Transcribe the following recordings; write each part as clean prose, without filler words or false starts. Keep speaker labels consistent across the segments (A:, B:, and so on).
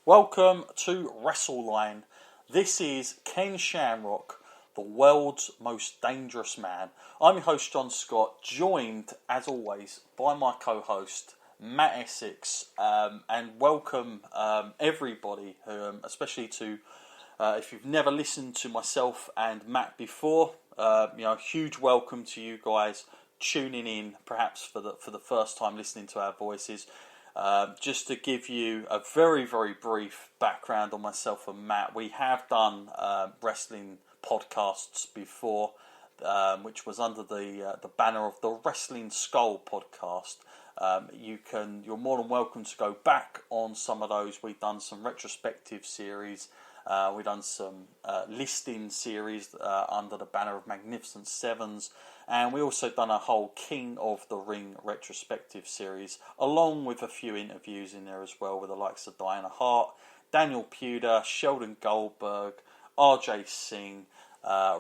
A: Welcome to Wrestle Line. This is Ken Shamrock, the world's most dangerous man. I'm your host, John Scott, joined, as always, by my co-host, Matt Essex. And welcome everybody, especially to, if you've never listened to myself and Matt before, huge welcome to you guys tuning in, perhaps for the first time listening to our voices. Just to give you a very, very brief background on myself and Matt, we have done wrestling podcasts before, which was under the banner of the Wrestling Skull podcast. You're more than welcome to go back on some of those. We've done some retrospective series. We've done some listing series under the banner of Magnificent Sevens, and we also done a whole King of the Ring retrospective series, along with a few interviews in there as well with the likes of Diana Hart, Daniel Puder, Sheldon Goldberg, RJ Singh,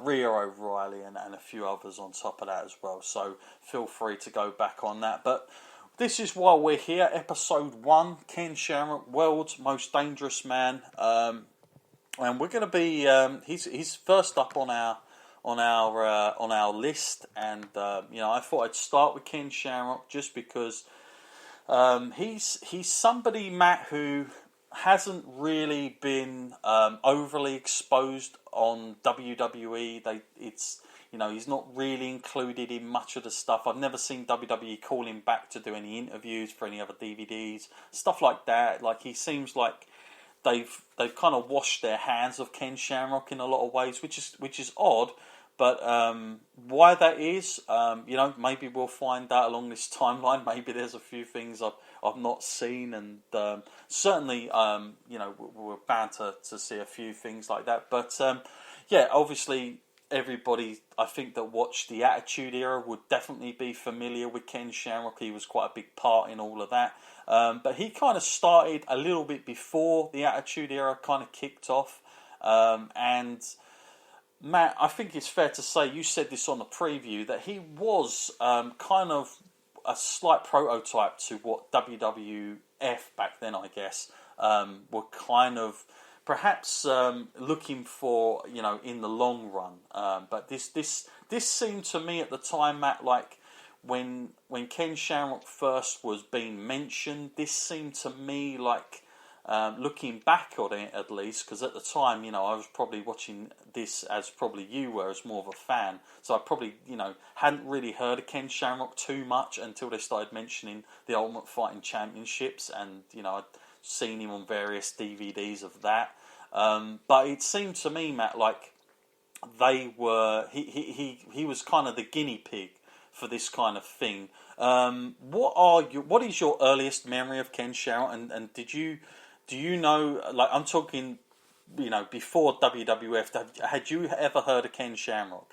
A: Rhea O'Reilly, and a few others on top of that as well. So feel free to go back on that. But this is why we're here, episode 1, Ken Shamrock, world's most dangerous man. And we're going to be he's first up on our list, and I thought I'd start with Ken Shamrock just because he's somebody, Matt, who hasn't really been overly exposed on WWE. He's not really included in much of the stuff. I've never seen WWE call him back to do any interviews for any other DVDs, stuff like that. Like, he seems like they've kind of washed their hands of Ken Shamrock in a lot of ways, which is odd. But why that is, maybe we'll find out along this timeline. Maybe there's a few things I've not seen, and certainly we're bound to see a few things like that. But obviously everybody, I think, that watched the Attitude Era would definitely be familiar with Ken Shamrock. He was quite a big part in all of that. But he kind of started a little bit before the Attitude Era kind of kicked off. And Matt, I think it's fair to say, you said this on the preview, that he was kind of a slight prototype to what WWF back then, I guess, were kind of perhaps looking for, in the long run. But this seemed to me at the time, Matt, like when Ken Shamrock first was being mentioned, this seemed to me like, looking back on it at least, because at the time, I was probably watching this as probably you were, as more of a fan. So I probably, hadn't really heard of Ken Shamrock too much until they started mentioning the Ultimate Fighting Championships, and I'd seen him on various DVDs of that. But it seemed to me, Matt, like he was kind of the guinea pig for this kind of thing. What is your earliest memory of Ken Shamrock, and do you know, like, I'm talking, before WWF, had you ever heard of Ken Shamrock?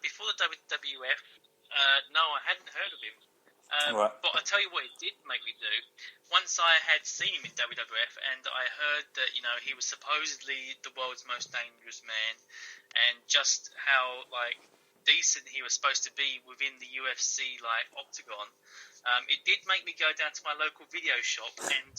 B: Before the WWF, no, I hadn't heard of him.
A: Right.
B: But I tell you what it did make me do. Once I had seen him in WWF, and I heard that, he was supposedly the world's most dangerous man, and just how, decent he was supposed to be within the UFC, octagon, it did make me go down to my local video shop and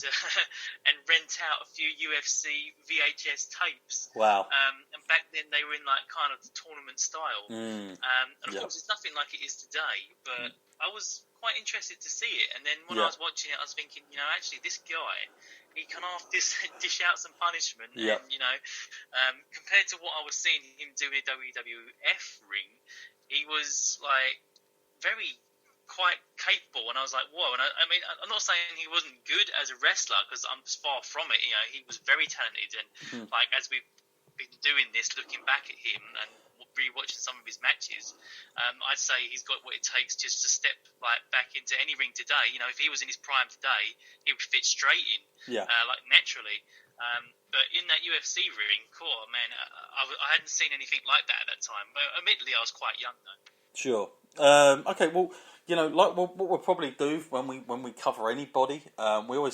B: and rent out a few UFC VHS tapes.
A: Wow.
B: And back then they were in kind of the tournament style. And of course it's nothing like it is today, but I was quite interested to see it. And then when I was watching it, I was thinking, actually this guy, he can dish out some punishment.
A: Yep.
B: And compared to what I was seeing him do in the WWF ring, he was very quite capable, and I was like, whoa. And I mean, I'm not saying he wasn't good as a wrestler, because I'm far from it. He was very talented, and as we've been doing this, looking back at him and rewatching some of his matches, I'd say he's got what it takes just to step back into any ring today. If he was in his prime today, he would fit straight in, naturally. But in that UFC ring, cool, man, I hadn't seen anything like that at that time. But admittedly, I was quite young though.
A: Sure. Okay. Well, what we'll probably do when we cover anybody, we'll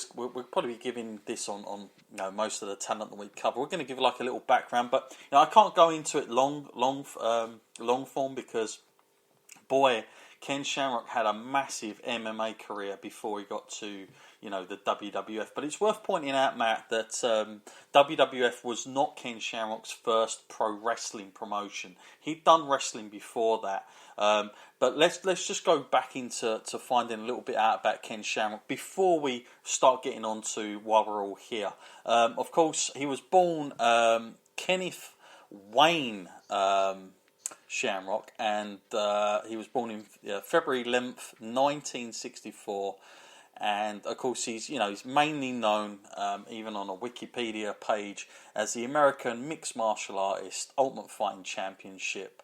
A: probably be giving this on most of the talent that we cover. We're going to give a little background, but I can't go into it long form, because boy, Ken Shamrock had a massive MMA career before he got to, the WWF. But it's worth pointing out, Matt, that WWF was not Ken Shamrock's first pro wrestling promotion. He'd done wrestling before that. But let's just go back into finding a little bit out about Ken Shamrock before we start getting on to why we're all here. Of course, he was born Kenneth Wayne Shamrock, and he was born in February 11th, 1964. And of course, he's mainly known, even on a Wikipedia page, as the American mixed martial artist, Ultimate Fighting Championship.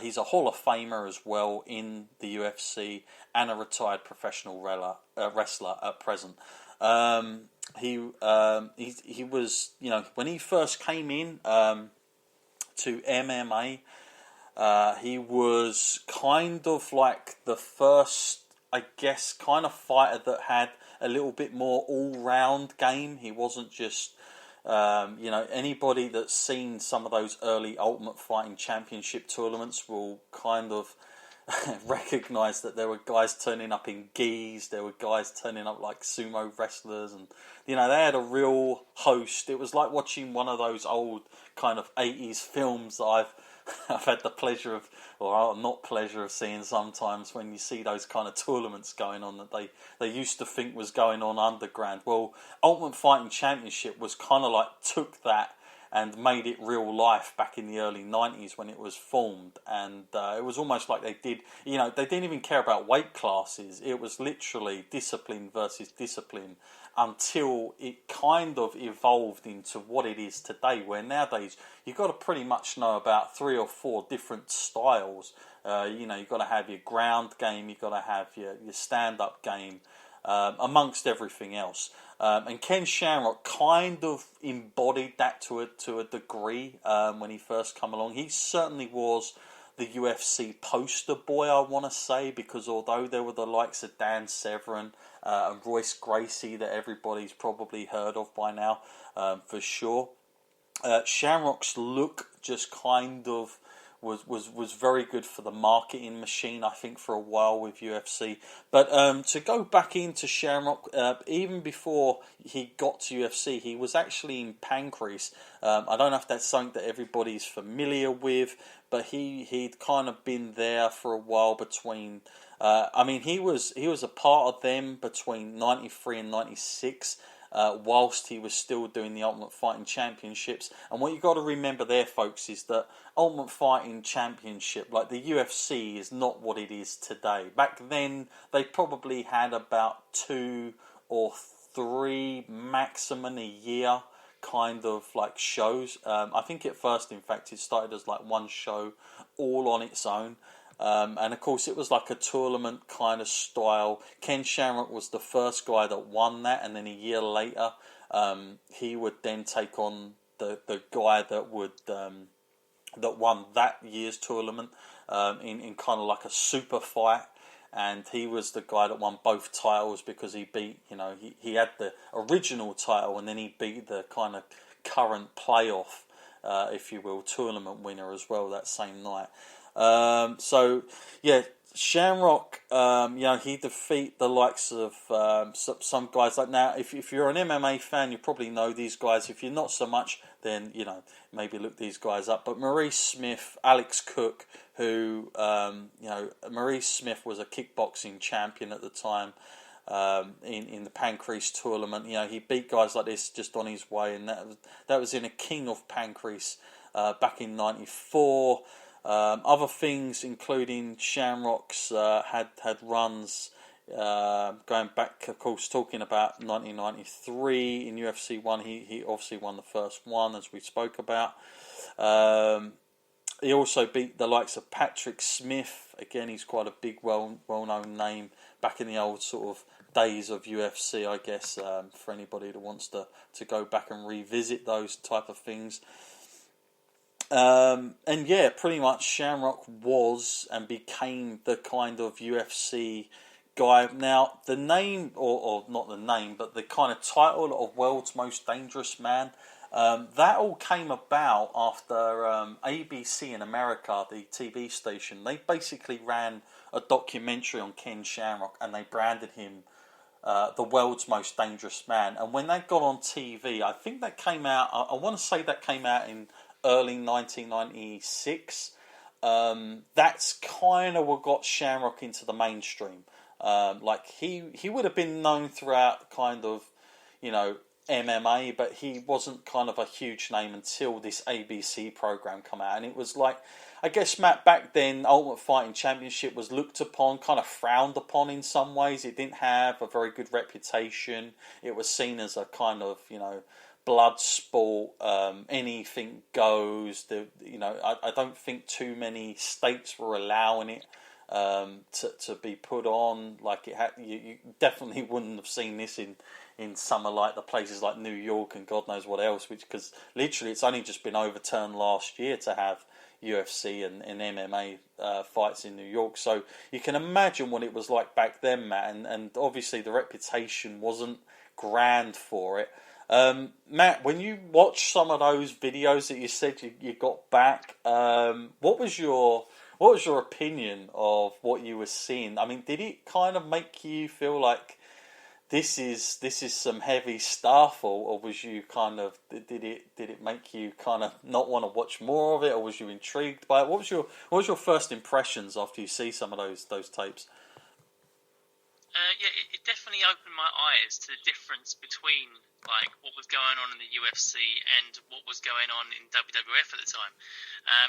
A: He's a Hall of Famer as well in the UFC and a retired professional wrestler at present. He was, when he first came in to MMA, he was kind of like the first, I guess, kind of fighter that had a little bit more all-round game. He wasn't just, anybody that's seen some of those early Ultimate Fighting Championship tournaments will kind of recognise that there were guys turning up in gis, there were guys turning up like sumo wrestlers, and they had a real host. It was like watching one of those old kind of 80s films that I've had the pleasure of, or not pleasure of seeing sometimes, when you see those kind of tournaments going on that they used to think was going on underground. Well, Ultimate Fighting Championship was kind of like took that and made it real life back in the early 90s when it was formed. And it was almost like they did, they didn't even care about weight classes. It was literally discipline versus discipline until it kind of evolved into what it is today, where nowadays you've got to pretty much know about 3 or 4 different styles. You've got to have your ground game, you've got to have your stand-up game, amongst everything else. And Ken Shamrock kind of embodied that to a degree when he first come along. He certainly was the UFC poster boy, I want to say, because although there were the likes of Dan Severn and Royce Gracie that everybody's probably heard of by now, for sure, Shamrock's look just kind of was very good for the marketing machine, I think, for a while with UFC. But to go back into Shamrock, even before he got to UFC, he was actually in Pancrase. I don't know if that's something that everybody's familiar with, but he'd kind of been there for a while between. He was a part of them between 93 and 96. Whilst he was still doing the Ultimate Fighting Championships. And what you got to remember there, folks, is that Ultimate Fighting Championship, like the UFC, is not what it is today. Back then, they probably had about 2 or 3 maximum a year kind of like shows. I think at first, in fact, it started as like one show all on its own. And of course it was like a tournament kind of style. Ken Shamrock was the first guy that won that, and then a year later he would then take on the guy that won that year's tournament in kind of like a super fight. And he was the guy that won both titles because he beat, he had the original title, and then he beat the kind of current playoff, if you will, tournament winner as well that same night. Shamrock, he defeat the likes of some guys. Like now, if you're an MMA fan, you probably know these guys. If you're not so much, then maybe look these guys up. But Maurice Smith, Alex Cook, who Maurice Smith was a kickboxing champion at the time. In the Pancrase tournament, he beat guys like this just on his way, and that was in a King of Pancrase back in '94. Other things, including Shamrock's had runs going back, of course, talking about 1993 in UFC 1. He obviously won the first one, as we spoke about. He also beat the likes of Patrick Smith. Again, he's quite a big, well-known name back in the old sort of days of UFC, I guess, for anybody that wants to go back and revisit those type of things. Pretty much Shamrock was and became the kind of UFC guy. Now, the name, or not the name, but the kind of title of World's Most Dangerous Man, That all came about after ABC in America, the TV station, they basically ran a documentary on Ken Shamrock, and they branded him the world's most dangerous man. And when that got on TV, I think that came out, I want to say that came out in early 1996. That's kind of what got Shamrock into the mainstream. Like he would have been known throughout kind of, MMA, but he wasn't kind of a huge name until this ABC program come out. And it was like, I guess, Matt, back then, Ultimate Fighting Championship was looked upon, kind of frowned upon in some ways. It didn't have a very good reputation. It was seen as a kind of, blood sport, anything goes. I don't think too many states were allowing it to be put on. Like it had, you definitely wouldn't have seen this in some of like the places like New York and God knows what else. Because literally, it's only just been overturned last year to have UFC and MMA fights in New York. So you can imagine what it was like back then, Matt. And obviously the reputation wasn't grand for it. Matt, when you watched some of those videos that you said you got back, what was your opinion of what you were seeing? I mean, did it kind of make you feel like this is some heavy stuff, or was you kind of did it make you kind of not want to watch more of it, or was you intrigued by it? What was your first impressions after you see some of those tapes?
B: It definitely opened my eyes to the difference between like what was going on in the UFC and what was going on in WWF at the time.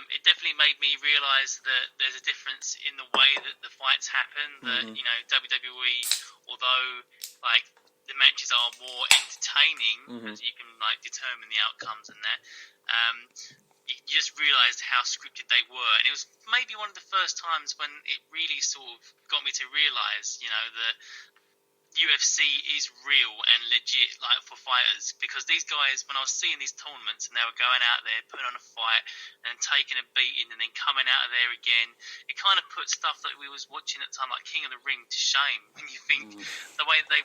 B: It definitely made me realise that there's a difference in the way that the fights happen. That WWE, although like the matches are more entertaining, as you can like determine the outcomes and that. You just realised how scripted they were, and it was maybe one of the first times when it really sort of got me to realise, that UFC is real and legit, like for fighters, because these guys, when I was seeing these tournaments and they were going out there, putting on a fight and taking a beating and then coming out of there again, it kind of put stuff that we was watching at the time, like King of the Ring, to shame when you think the way they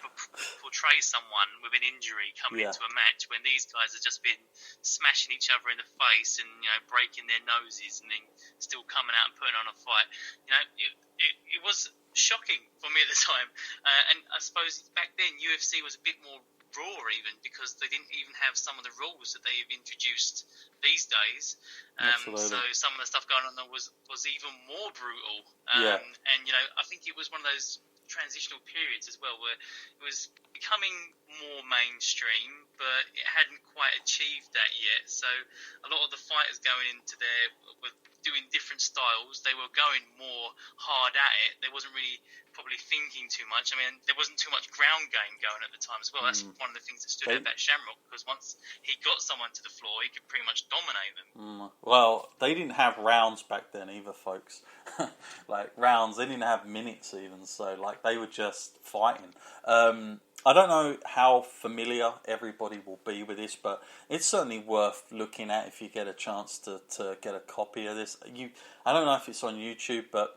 B: portray someone with an injury coming into a match when these guys have just been smashing each other in the face and breaking their noses and then still coming out and putting on a fight. It was shocking for me at the time, and I suppose back then UFC was a bit more raw even because they didn't even have some of the rules that they've introduced these days. So some of the stuff going on there was even more brutal. And I think it was one of those transitional periods as well where it was becoming more mainstream, but it hadn't quite achieved that yet. So a lot of the fighters going into there were doing different styles. They were going more hard at it. They wasn't really probably thinking too much. I mean, there wasn't too much ground game going at the time as well. That's one of the things that stood out about Shamrock, because once he got someone to the floor, he could pretty much dominate them.
A: Well, they didn't have rounds back then either, folks. Like rounds, they didn't have minutes even. So like they were just fighting. I don't know how familiar everybody will be with this, but it's certainly worth looking at if you get a chance to get a copy of this. I don't know if it's on YouTube, but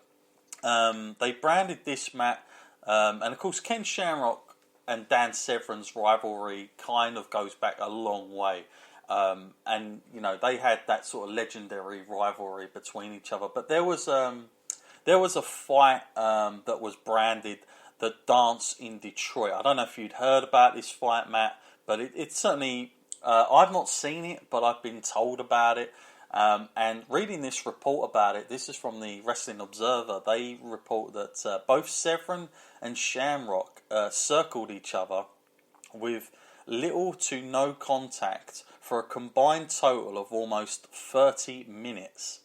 A: they branded this, Matt, and of course Ken Shamrock and Dan Severn's rivalry kind of goes back a long way. And they had that sort of legendary rivalry between each other. But there was a fight that was branded the Dance in Detroit. I don't know if you'd heard about this fight, Matt, but it's certainly I've not seen it, but I've been told about it. And reading this report about it, this is from the Wrestling Observer. They report that both Severn and Shamrock circled each other with little to no contact for a combined total of almost 30 minutes.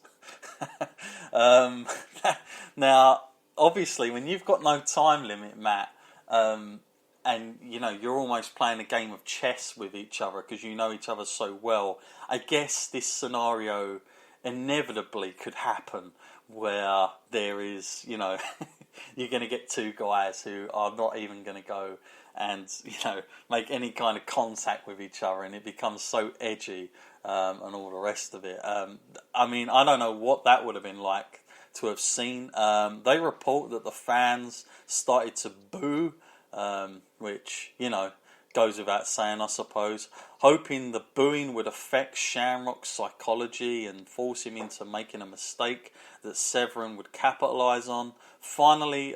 A: Now, obviously, when you've got no time limit, Matt, and you're almost playing a game of chess with each other because you know each other so well, I guess this scenario inevitably could happen where there is, you're going to get two guys who are not even going to go and make any kind of contact with each other, and it becomes so edgy and all the rest of it. I mean, I don't know what that would have been like to have seen. They report that the fans started to boo, which goes without saying, I suppose. Hoping the booing would affect Shamrock's psychology and force him into making a mistake that Severin would capitalise on. Finally,